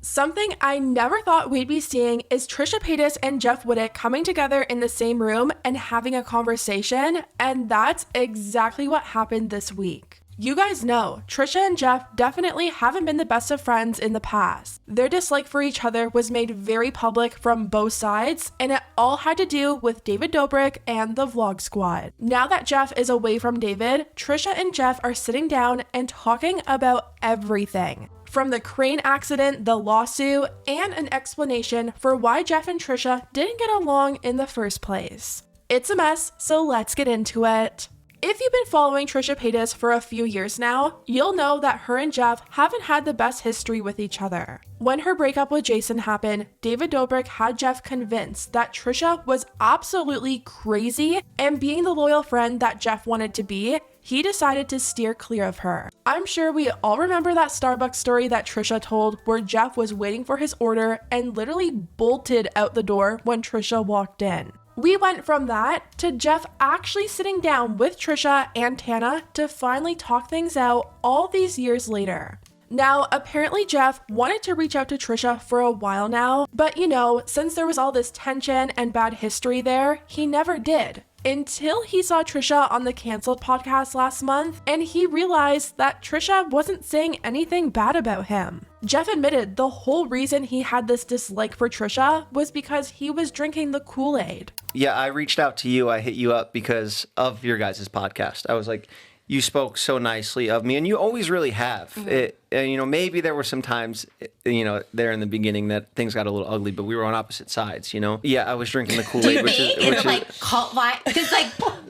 Something I never thought we'd be seeing is Trisha Paytas and Jeff Wittek coming together in the same room and having a conversation, and that's exactly what happened this week. You guys know, Trisha and Jeff definitely haven't been the best of friends in the past. Their dislike for each other was made very public from both sides, and it all had to do with David Dobrik and the Vlog Squad. Now that Jeff is away from David, Trisha and Jeff are sitting down and talking about everything. From the crane accident, the lawsuit, and an explanation for why Jeff and Trisha didn't get along in the first place. It's a mess, so let's get into it. If you've been following Trisha Paytas for a few years now, you'll know that her and Jeff haven't had the best history with each other. When her breakup with Jason happened, David Dobrik had Jeff convinced that Trisha was absolutely crazy, and being the loyal friend that Jeff wanted to be, he decided to steer clear of her. I'm sure we all remember that Starbucks story that Trisha told where Jeff was waiting for his order and literally bolted out the door when Trisha walked in. We went from that to Jeff actually sitting down with Trisha and Tana to finally talk things out all these years later. Now, apparently Jeff wanted to reach out to Trisha for a while now, but since there was all this tension and bad history there, he never did. Until he saw Trisha on the Cancelled podcast last month, and he realized that Trisha wasn't saying anything bad about him. Jeff admitted the whole reason he had this dislike for Trisha was because he was drinking the Kool-Aid. Yeah, I reached out to you. I hit you up because of your guys' podcast. I was like, you spoke so nicely of me, and you always really have. Mm-hmm. Maybe there were some times, there in the beginning that things got a little ugly, but we were on opposite sides, Yeah, I was drinking the Kool-Aid, which is cult vibe? Because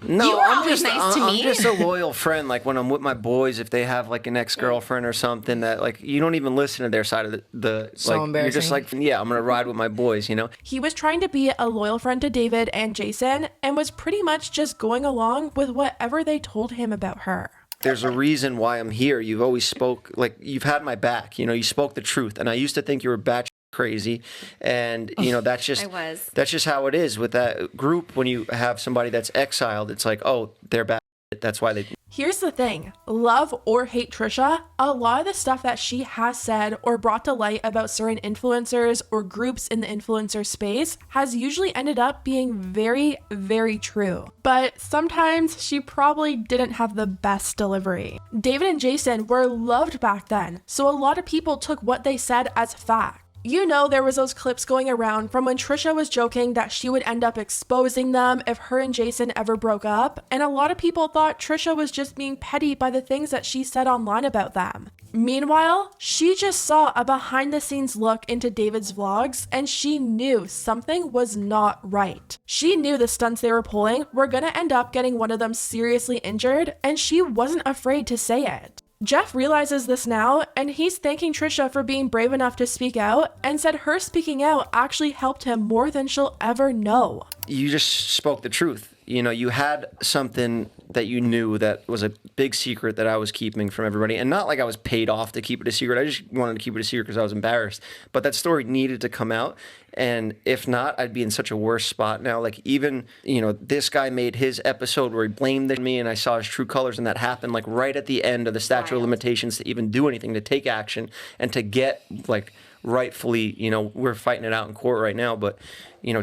no, you were always nice to me. I'm just a loyal friend. Like when I'm with my boys, if they have like an ex-girlfriend or something that like you don't even listen to their side of the so like embarrassing. You're just like, yeah, I'm gonna ride with my boys, He was trying to be a loyal friend to David and Jason and was pretty much just going along with whatever they told him about her. There's a reason why I'm here. You've always spoke, like, you've had my back. You spoke the truth. And I used to think you were batshit crazy. And, that's just... I was. That's just how it is with that group. When you have somebody that's exiled, it's like, oh, they're batshit. That's why they... Here's the thing. Love or hate Trisha, a lot of the stuff that she has said or brought to light about certain influencers or groups in the influencer space has usually ended up being very, very true. But sometimes she probably didn't have the best delivery. David and Jason were loved back then, so a lot of people took what they said as fact. There was those clips going around from when Trisha was joking that she would end up exposing them if her and Jason ever broke up, and a lot of people thought Trisha was just being petty by the things that she said online about them. Meanwhile, she just saw a behind-the-scenes look into David's vlogs, and she knew something was not right. She knew the stunts they were pulling were gonna end up getting one of them seriously injured, and she wasn't afraid to say it. Jeff realizes this now, and he's thanking Trisha for being brave enough to speak out, and said her speaking out actually helped him more than she'll ever know. You just spoke the truth. You had something that you knew that was a big secret that I was keeping from everybody. And not like I was paid off to keep it a secret. I just wanted to keep it a secret because I was embarrassed. But that story needed to come out. And if not, I'd be in such a worse spot now. Like even, this guy made his episode where he blamed me and I saw his true colors, and that happened like right at the end of the statute of limitations to even do anything, to take action and to get like rightfully, we're fighting it out in court right now, but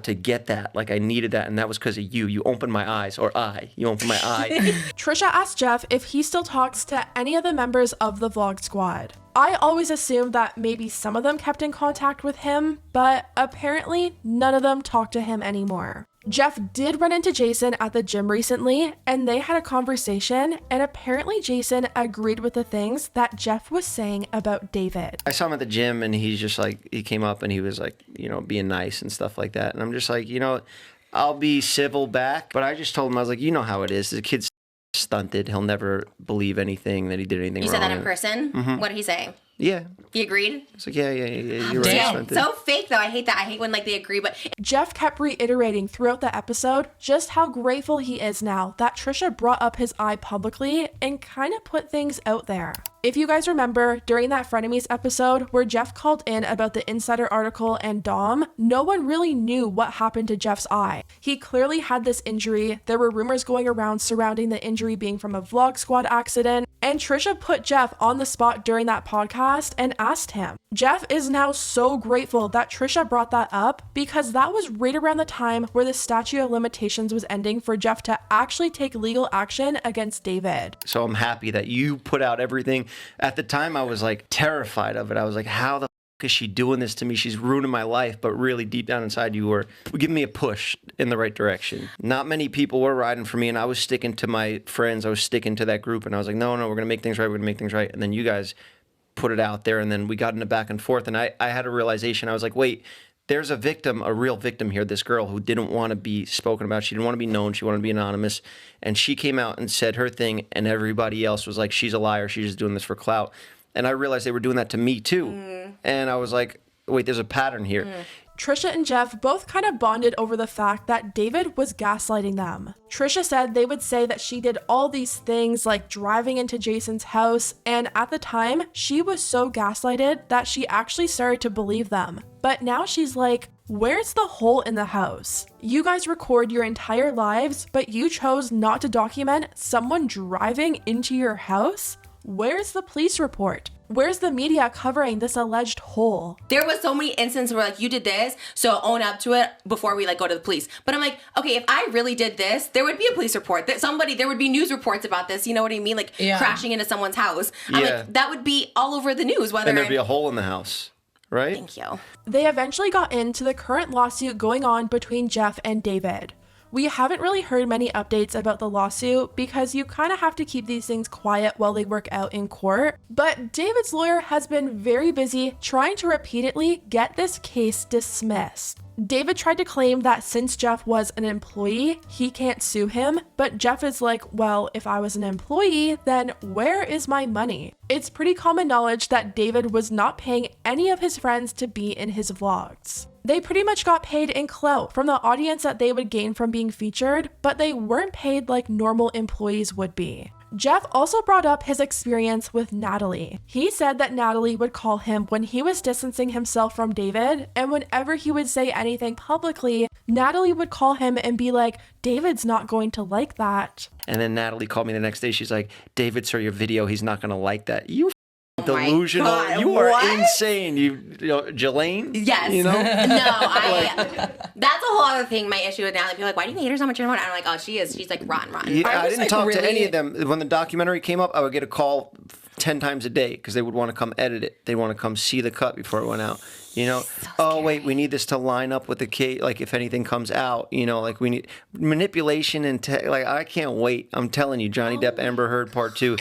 to get that, like I needed that, and that was because of you. You opened my eyes, you opened my eye. Trisha asked Jeff if he still talks to any of the members of the Vlog Squad. I always assumed that maybe some of them kept in contact with him, but apparently none of them talk to him anymore. Jeff did run into Jason at the gym recently, and they had a conversation, and apparently Jason agreed with the things that Jeff was saying about David. I saw him at the gym, and he's just like, he came up and he was like, being nice and stuff like that. And I'm just like, I'll be civil back. But I just told him, I was like, you know how it is. The kid's stunted. He'll never believe anything that he did anything wrong. You said that in person? Mm-hmm. What did he say? Yeah. He agreed? It's like, yeah, you're right. Damn, so fake though. I hate that. I hate when they agree, but... Jeff kept reiterating throughout the episode just how grateful he is now that Trisha brought up his eye publicly and kind of put things out there. If you guys remember, during that Frenemies episode where Jeff called in about the Insider article and Dom, no one really knew what happened to Jeff's eye. He clearly had this injury. There were rumors going around surrounding the injury being from a Vlog Squad accident, and Trisha put Jeff on the spot during that podcast and asked him, Jeff is now so grateful that Trisha brought that up because that was right around the time where the statute of limitations was ending for Jeff to actually take legal action against David. So I'm happy that you put out everything. At the time, I was like terrified of it. I was like, how the is she doing this to me? She's ruining my life. But really deep down inside, you were giving me a push in the right direction. Not many people were riding for me, and I was sticking to my friends. I was sticking to that group, and I was like, no, we're going to make things right. We're going to make things right. And then you guys put it out there, and then we got in a back and forth, and I had a realization. I was like, wait, there's a victim, a real victim here, this girl who didn't want to be spoken about. She didn't want to be known. She wanted to be anonymous. And she came out and said her thing, and everybody else was like, she's a liar. She's just doing this for clout. And I realized they were doing that to me too. And I was like, wait, there's a pattern here. Trisha and Jeff both kind of bonded over the fact that David was gaslighting them. Trisha said they would say that she did all these things like driving into Jason's house, and at the time, she was so gaslighted that she actually started to believe them. But now she's like, where's the hole in the house? You guys record your entire lives, but you chose not to document someone driving into your house? Where's the police report? Where's the media covering this alleged hole? There was so many instances where like, you did this, so own up to it before we like go to the police. But I'm like, okay, if I really did this, there would be a police report. There would be news reports about this. You know what I mean? Like crashing into someone's house. I'm like, that would be all over the news. And there'd be a hole in the house, right? Thank you. They eventually got into the current lawsuit going on between Jeff and David. We haven't really heard many updates about the lawsuit because you kind of have to keep these things quiet while they work out in court. But David's lawyer has been very busy trying to repeatedly get this case dismissed. David tried to claim that since Jeff was an employee, he can't sue him, but Jeff is like, well, if I was an employee, then where is my money? It's pretty common knowledge that David was not paying any of his friends to be in his vlogs. They pretty much got paid in clout from the audience that they would gain from being featured, but they weren't paid like normal employees would be. Jeff also brought up his experience with Natalie. He said that Natalie would call him when he was distancing himself from David, and whenever he would say anything publicly, Natalie would call him and be like, David's not going to like that. And then Natalie called me the next day. She's like, David saw your video. He's not going to like that. You delusional. God, you are what? insane. You know, Jelaine? Yes. You know? No, that's a whole other thing. My issue with Natalie, people are like, why do you hate her so much? And I'm like, oh, she's like rotten. Yeah, I didn't talk to any of them. When the documentary came up, I would get a call 10 times a day because they would want to come edit it. They want to come see the cut before it went out. You know, so wait, we need this to line up with the case. Like if anything comes out, you know, like we need manipulation and like I can't wait. I'm telling you, Johnny Depp, Amber Heard Part 2.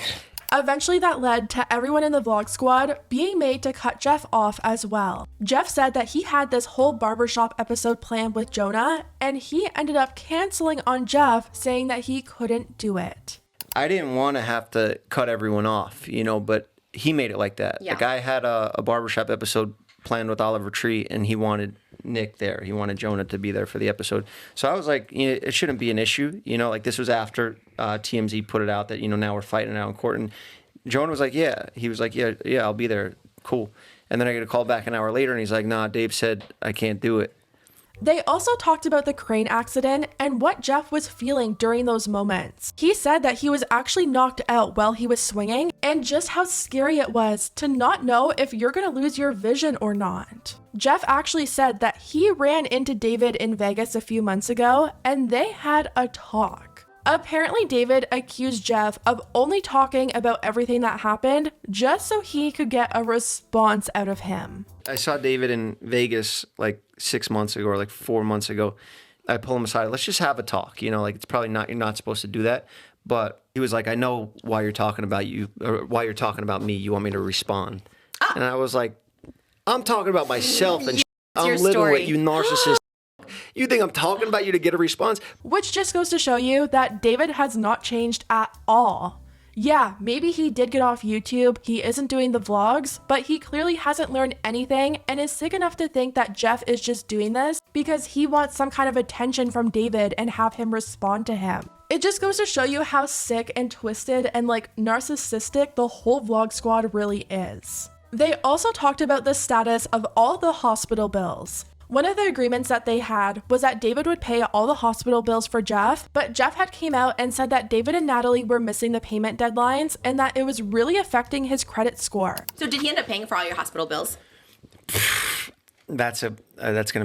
Eventually that led to everyone in the vlog squad being made to cut Jeff off as well. Jeff said that he had this whole barbershop episode planned with Jonah, and he ended up canceling on Jeff, saying that he couldn't do it. I didn't want to have to cut everyone off, you know, but he made it like that. Yeah. Like I had a barbershop episode planned with Oliver Tree, and he wanted Nick there. He wanted Jonah to be there for the episode. So I was like, you know, it shouldn't be an issue. You know, like this was after TMZ put it out that, you know, now we're fighting it out in court. And Jonah was like, yeah. He was like, yeah, I'll be there. Cool. And then I get a call back an hour later, and he's like, nah, Dave said I can't do it. They also talked about the crane accident and what Jeff was feeling during those moments. He said that he was actually knocked out while he was swinging, and just how scary it was to not know if you're gonna lose your vision or not. Jeff actually said that he ran into David in Vegas a few months ago, and they had a talk. Apparently, David accused Jeff of only talking about everything that happened just so he could get a response out of him. I saw David in Vegas like 6 months ago or like 4 months ago. I pull him aside. Let's just have a talk. You know, like it's probably not, you're not supposed to do that. But he was like, I know why you're talking about you, or why you're talking about me. You want me to respond. And I was like, I'm talking about myself and I'm living story. with you narcissist. You think I'm talking about you to get a response? Which just goes to show you that David has not changed at all. Yeah, maybe he did get off YouTube, he isn't doing the vlogs, but he clearly hasn't learned anything and is sick enough to think that Jeff is just doing this because he wants some kind of attention from David and have him respond to him. It just goes to show you how sick and twisted and like narcissistic the whole vlog squad really is. They also talked about the status of all the hospital bills. One of the agreements that they had was that David would pay all the hospital bills for Jeff, but Jeff had came out and said that David and Natalie were missing the payment deadlines and that it was really affecting his credit score. So did he end up paying for all your hospital bills? That's going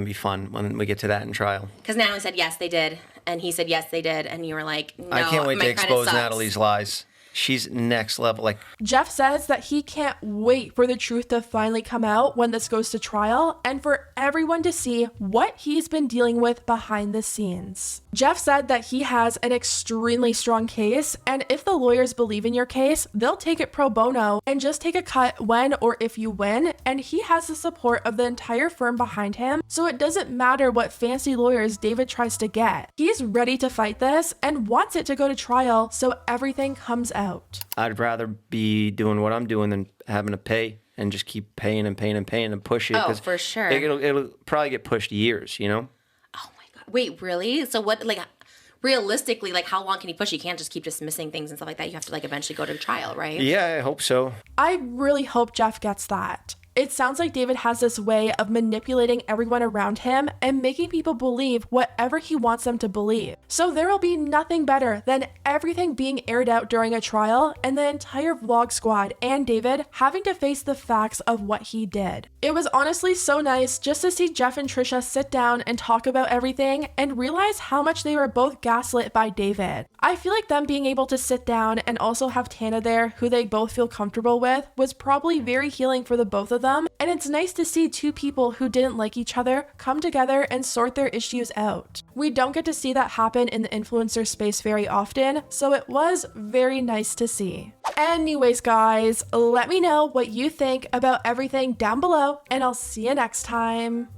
to be fun when we get to that in trial. Because Natalie said, yes, they did. And he said, yes, they did. And you were like, no, I can't wait my to credit expose sucks. Natalie's lies. She's next level. Like, Jeff says that he can't wait for the truth to finally come out when this goes to trial and for everyone to see what he's been dealing with behind the scenes. Jeff said that he has an extremely strong case, and if the lawyers believe in your case, they'll take it pro bono and just take a cut when or if you win, and he has the support of the entire firm behind him, so it doesn't matter what fancy lawyers David tries to get. He's ready to fight this and wants it to go to trial so everything comes out. I'd rather be doing what I'm doing than having to pay and just keep paying and paying and paying and push it. Oh, for sure. It'll probably get pushed years, you know? Oh my God. Wait, really? So what, like, realistically, like, how long can you push? You can't just keep dismissing things and stuff like that. You have to, like, eventually go to trial, right? Yeah, I hope so. I really hope Jeff gets that. It sounds like David has this way of manipulating everyone around him and making people believe whatever he wants them to believe. So there will be nothing better than everything being aired out during a trial and the entire vlog squad and David having to face the facts of what he did. It was honestly so nice just to see Jeff and Trisha sit down and talk about everything and realize how much they were both gaslit by David. I feel like them being able to sit down and also have Tana there, who they both feel comfortable with, was probably very healing for the both of them. And it's nice to see two people who didn't like each other come together and sort their issues out. We don't get to see that happen in the influencer space very often, so it was very nice to see. Anyways, guys, let me know what you think about everything down below, and I'll see you next time.